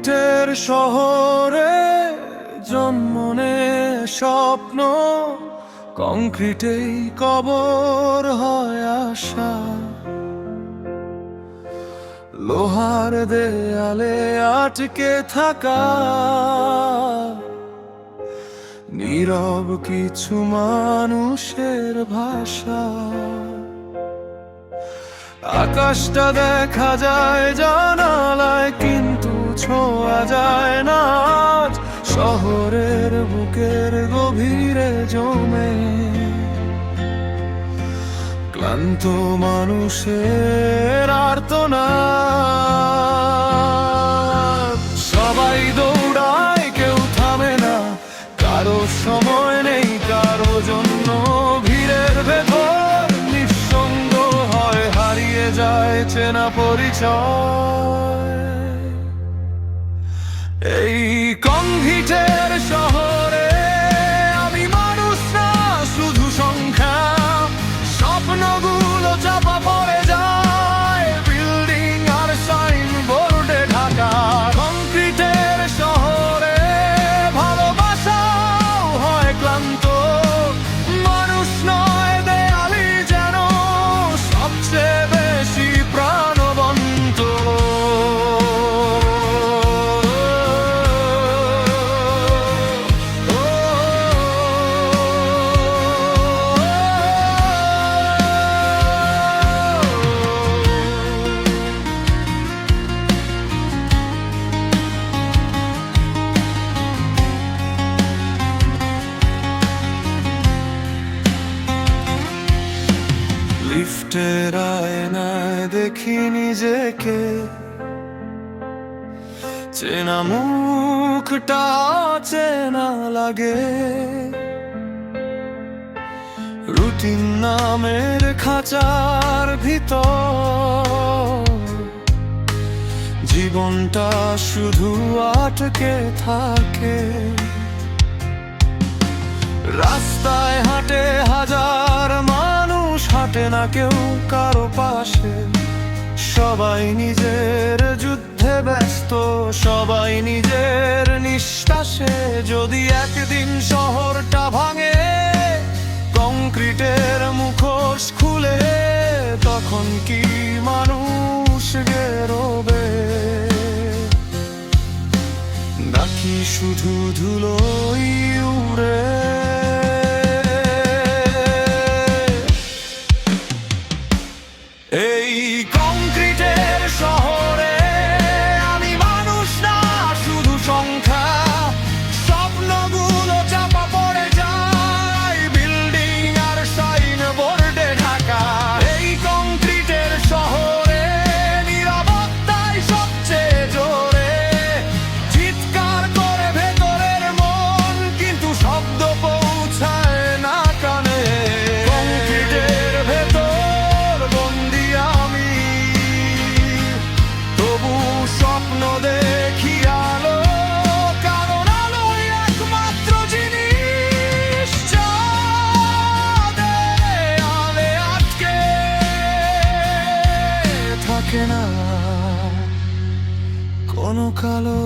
কংক্রিটের শহরে জন্ম নেয় স্বপ্ন, কংক্রিটেই কবর হয় আশা। লোহার দেয়ালে আটকে থাকা নীরব কিছু মানুষের ভাষা। আকাশটা দেখা যায় জানালায়, কিন্তু ছোঁয়া যায় না আজ শহরের বুকের গভীরে জমে। ক্লান্ত মানুষের আর্তনাদ, সবাই দৌড়ায় কেউ থামে না, কারো সময় নেই কারো জন্য। ভিড়ের ভেতর নিঃসঙ্গ হয়, হারিয়ে যায় চেনা পরিচয়। এই কংক্রিটের শহরে আমি মানুষ না, শুধু সংখ্যা। স্বপ্নগুলো চাপা পড়ে যায় বিল্ডিং আর সাইন বোর্ডে ঢাকা। কংক্রিটের শহরে ভালোবাসাও হয় ক্লান্ত, মানুষ নয় দেয়ালি যেন সবচেয়ে বেশি প্রাণবন্ত। লিফটের আয়নায় দেখি নিজেকে, চেনা মুখটা চেনা লাগে। রুটিন নামের খাঁচার ভিতর জীবনটা শুধু আটকে থাকে। রাস্তায় হাঁটে হাজার মানুষ, হাঁটে না কেউ কারো পাশে। সবাই নিজের যুদ্ধে ব্যস্ত, সবাই নিজের নিঃশ্বাসে। যদি একদিন শহরটা ভাঙে, কংক্রিটের মুখোশ খুলে, তখন কি মানুষ বেরোবে, নাকি শুধু ধুলোই উড়ে? এই কংক্রিটের শহরে আমি মানুষ না, শুধু সংখ্যা। স্বপ্নগুলো চাপা পড়ে যায় বিল্ডিং আর সাইন বোর্ডে ঢাকা। এই কংক্রিটের শহরে নীরবতাই সবচেয়ে জোরে চিৎকার করে ভেতরের মন, কিন্তু শব্দ পৌঁছায় না কানে। কংক্রিটের ভেতর বন্দি আমি, তবু স্বপ্ন দেখি আলো, কারণ আলোই একমাত্র জিনিস যা দেয়ালে আটকে থাকে না কোনো কালো।